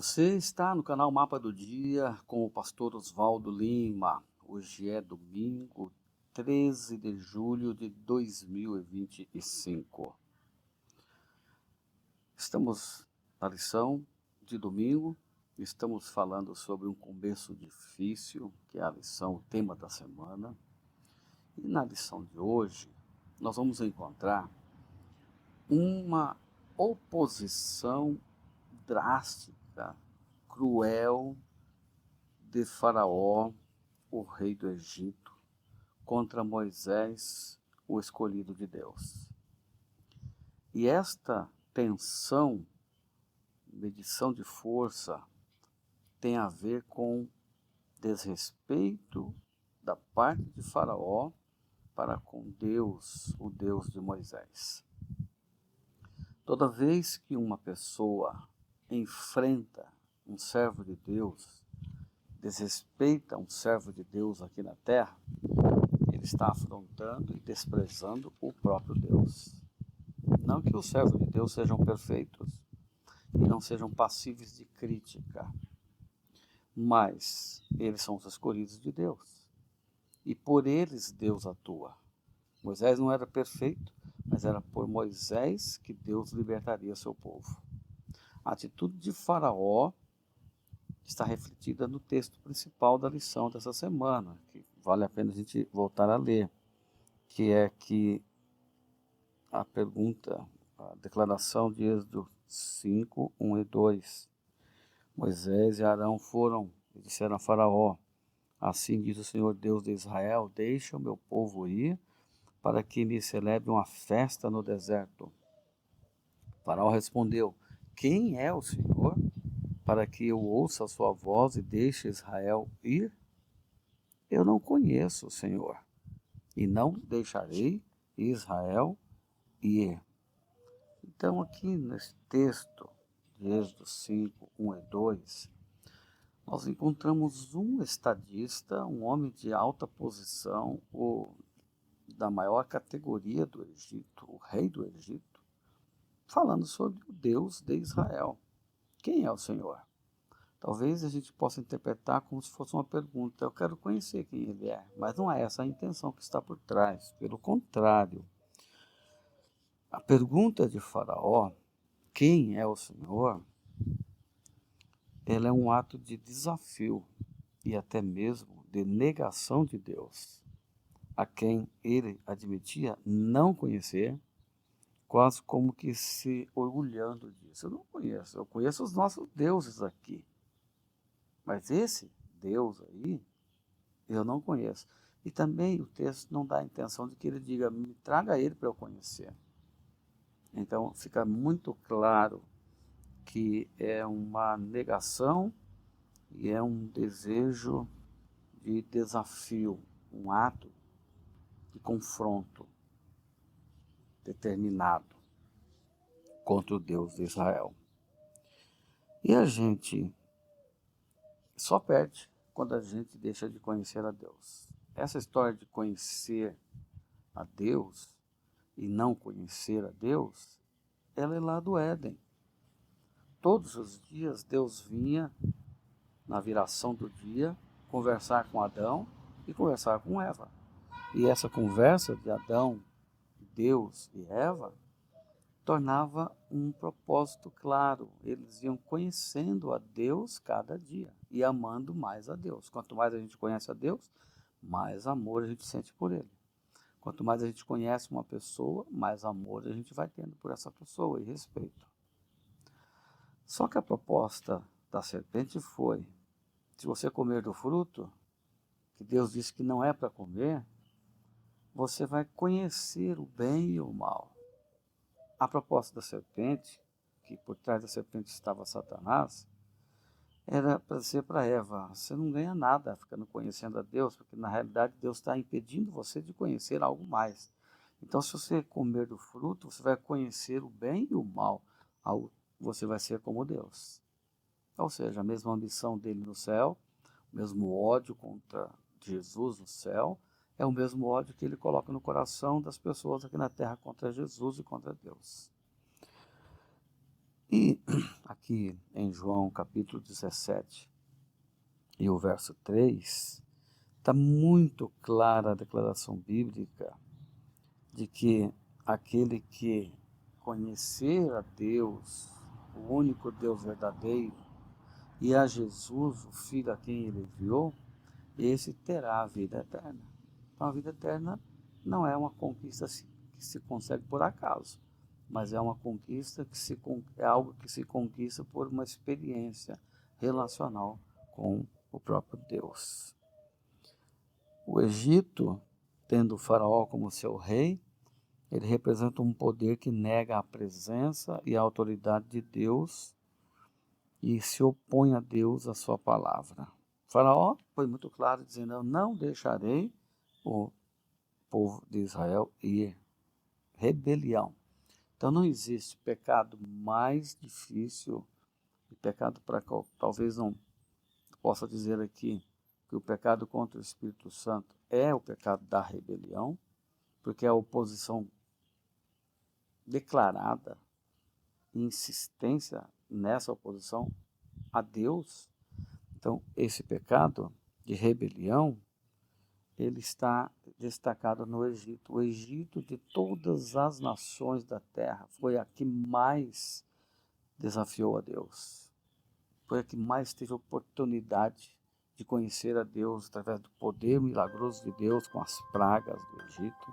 Você está no canal Mapa do Dia com o pastor Oswaldo Lima. Hoje é domingo, 13 de julho de 2025. Estamos na lição de domingo, estamos falando sobre um começo difícil, que é a lição, o tema da semana. E na lição de hoje, nós vamos encontrar uma oposição drástica, cruel de Faraó, o rei do Egito, contra Moisés, o escolhido de Deus. E esta tensão, medição de força, tem a ver com desrespeito da parte de Faraó para com Deus, o Deus de Moisés. Toda vez que uma pessoa enfrenta um servo de Deus, desrespeita um servo de Deus aqui na terra, ele está afrontando e desprezando o próprio Deus. Não que os servos de Deus sejam perfeitos e não sejam passíveis de crítica, mas eles são os escolhidos de Deus e por eles Deus atua. Moisés não era perfeito, mas era por Moisés que Deus libertaria seu povo. A atitude de Faraó está refletida no texto principal da lição dessa semana, que vale a pena a gente voltar a ler, que é que a pergunta, a declaração de Êxodo 5, 1 e 2. Moisés e Arão foram e disseram a Faraó: assim diz o Senhor Deus de Israel, deixa o meu povo ir, para que me celebre uma festa no deserto. Faraó respondeu: quem é o Senhor, para que eu ouça a sua voz e deixe Israel ir? Eu não conheço o Senhor, e não deixarei Israel ir. Então, aqui nesse texto, de Êxodo 5, 1 e 2, nós encontramos um estadista, um homem de alta posição, da maior categoria do Egito, o rei do Egito, falando sobre o Deus de Israel. Quem é o Senhor? Talvez a gente possa interpretar como se fosse uma pergunta. Eu quero conhecer quem ele é, mas não é essa a intenção que está por trás. Pelo contrário, a pergunta de Faraó, quem é o Senhor, ela é um ato de desafio e até mesmo de negação de Deus, a quem ele admitia não conhecer, quase como que se orgulhando disso. Eu não conheço, eu conheço os nossos deuses aqui. Mas esse Deus aí, eu não conheço. E também o texto não dá a intenção de que ele diga, me traga ele para eu conhecer. Então fica muito claro que é uma negação e é um desejo de desafio, um ato de confronto determinado contra o Deus de Israel. E a gente só perde quando a gente deixa de conhecer a Deus. Essa história de conhecer a Deus e não conhecer a Deus, ela é lá do Éden. Todos os dias Deus vinha, na viração do dia, conversar com Adão e conversar com Eva. E essa conversa de Adão, Deus e Eva tornava um propósito claro. Eles iam conhecendo a Deus cada dia e amando mais a Deus. Quanto mais a gente conhece a Deus, mais amor a gente sente por Ele. Quanto mais a gente conhece uma pessoa, mais amor a gente vai tendo por essa pessoa e respeito. Só que a proposta da serpente foi, se você comer do fruto, que Deus disse que não é para comer, você vai conhecer o bem e o mal. A proposta da serpente, que por trás da serpente estava Satanás, era para dizer para Eva, você não ganha nada ficando conhecendo a Deus, porque na realidade Deus está impedindo você de conhecer algo mais. Então, se você comer do fruto, você vai conhecer o bem e o mal, você vai ser como Deus. Ou seja, a mesma ambição dele no céu, o mesmo ódio contra Jesus no céu, é o mesmo ódio que ele coloca no coração das pessoas aqui na terra contra Jesus e contra Deus. E aqui em João capítulo 17 e o verso 3, está muito clara a declaração bíblica de que aquele que conhecer a Deus, o único Deus verdadeiro, e a Jesus, o Filho a quem ele enviou, esse terá a vida eterna. Então a vida eterna não é uma conquista que se consegue por acaso, mas é uma conquista é algo que se conquista por uma experiência relacional com o próprio Deus. O Egito, tendo o faraó como seu rei, ele representa um poder que nega a presença e a autoridade de Deus e se opõe a Deus, a sua palavra. O faraó foi muito claro, dizendo: eu não deixarei o povo de Israel ir. Rebelião. Então não existe pecado mais difícil, e pecado para qual talvez não possa dizer aqui que o pecado contra o Espírito Santo é o pecado da rebelião, porque é a oposição declarada e insistência nessa oposição a Deus. Então, esse pecado de rebelião, ele está destacado no Egito. O Egito, de todas as nações da terra, foi a que mais desafiou a Deus. Foi a que mais teve oportunidade de conhecer a Deus através do poder milagroso de Deus com as pragas do Egito.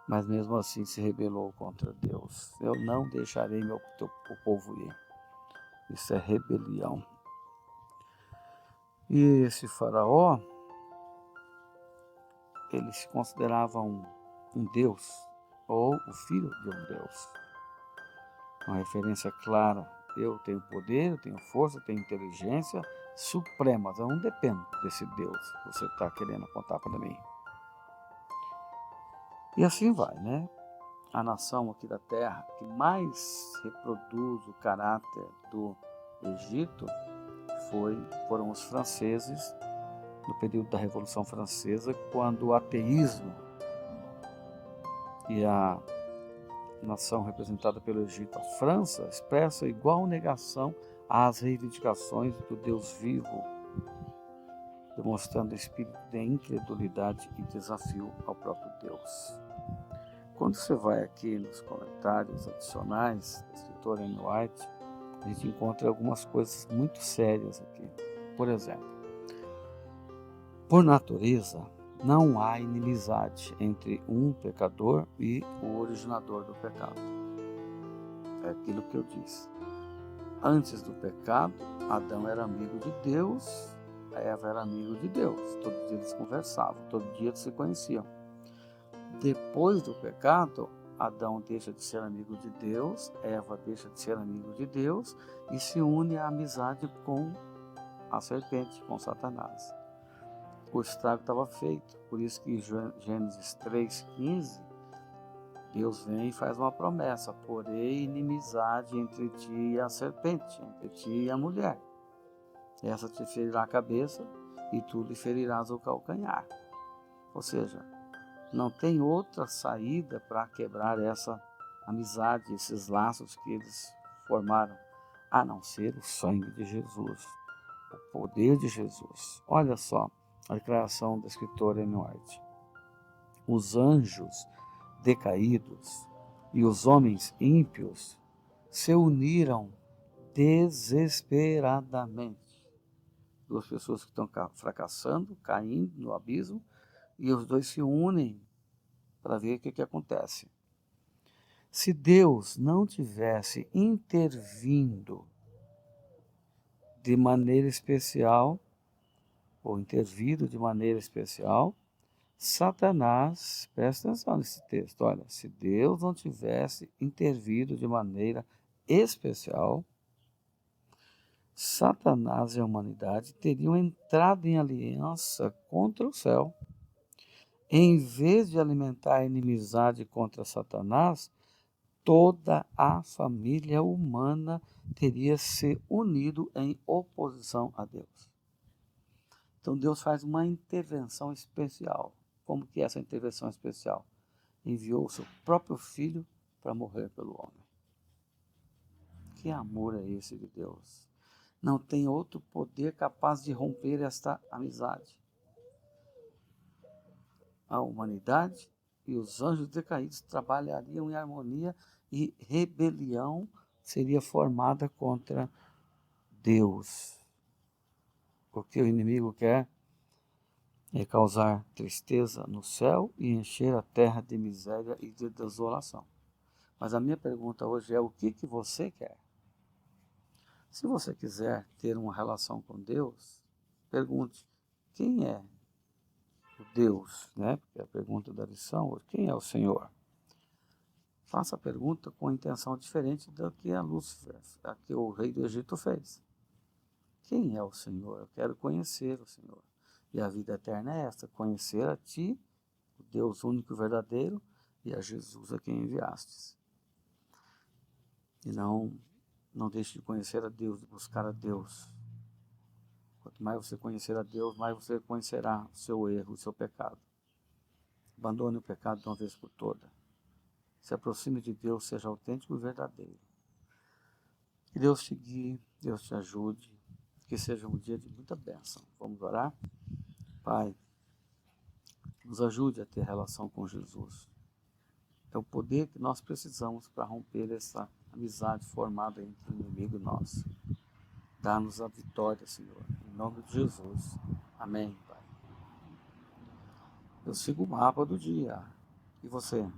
Mas mesmo assim se rebelou contra Deus. Eu não deixarei o povo ir. Isso é rebelião. E esse faraó, ele se considerava um Deus, ou o filho de um Deus. Uma referência clara: eu tenho poder, eu tenho força, eu tenho inteligência suprema, eu não dependo desse Deus que você está querendo apontar para mim. E assim vai, né? A nação aqui da terra que mais reproduz o caráter do Egito foram os franceses, no período da Revolução Francesa, quando o ateísmo e a nação representada pelo Egito, a França, expressa igual negação às reivindicações do Deus vivo, demonstrando espírito de incredulidade e desafio ao próprio Deus. Quando você vai aqui nos comentários adicionais da escritora Ellen White, a gente encontra algumas coisas muito sérias aqui. Por exemplo, por natureza, não há inimizade entre um pecador e o originador do pecado. É aquilo que eu disse. Antes do pecado, Adão era amigo de Deus, Eva era amigo de Deus. Todo dia eles conversavam, todo dia eles se conheciam. Depois do pecado, Adão deixa de ser amigo de Deus, Eva deixa de ser amigo de Deus e se une à amizade com a serpente, com Satanás. O estrago estava feito, por isso que em Gênesis 3,15, Deus vem e faz uma promessa: porém inimizade entre ti e a serpente, entre ti e a mulher. Essa te ferirá a cabeça e tu lhe ferirás o calcanhar. Ou seja, não tem outra saída para quebrar essa amizade, esses laços que eles formaram, a não ser o sangue de Jesus, o poder de Jesus. Olha só a declaração da escritora Ellen White: os anjos decaídos e os homens ímpios se uniram desesperadamente. Duas pessoas que estão fracassando, caindo no abismo, e os dois se unem para ver o que acontece. Se Deus não tivesse intervindo de maneira especial, ou intervido de maneira especial, Satanás, presta atenção nesse texto, olha, se Deus não tivesse intervido de maneira especial, Satanás e a humanidade teriam entrado em aliança contra o céu. Em vez de alimentar a inimizade contra Satanás, toda a família humana teria se unido em oposição a Deus. Então Deus faz uma intervenção especial. Como que é essa intervenção especial? Enviou o seu próprio filho para morrer pelo homem. Que amor é esse de Deus? Não tem outro poder capaz de romper esta amizade. A humanidade e os anjos decaídos trabalhariam em harmonia e rebelião seria formada contra Deus. O que o inimigo quer é causar tristeza no céu e encher a terra de miséria e de desolação. Mas a minha pergunta hoje é: o que você quer? Se você quiser ter uma relação com Deus, pergunte: quem é o Deus? Né? Porque a pergunta da lição: quem é o Senhor? Faça a pergunta com intenção diferente da que a Lúcifer, a que o rei do Egito fez. Quem é o Senhor? Eu quero conhecer o Senhor. E a vida eterna é esta: conhecer a Ti, o Deus único e verdadeiro, e a Jesus a quem enviastes. E não deixe de conhecer a Deus, de buscar a Deus. Quanto mais você conhecer a Deus, mais você conhecerá o seu erro, o seu pecado. Abandone o pecado de uma vez por toda. Se aproxime de Deus, seja autêntico e verdadeiro. Que Deus te guie, Deus te ajude, que seja um dia de muita bênção. Vamos orar? Pai, nos ajude a ter relação com Jesus. É o poder que nós precisamos para romper essa amizade formada entre o inimigo e nós. Dá-nos a vitória, Senhor, em nome de Jesus. Amém, Pai. Eu sigo o mapa do dia. E você?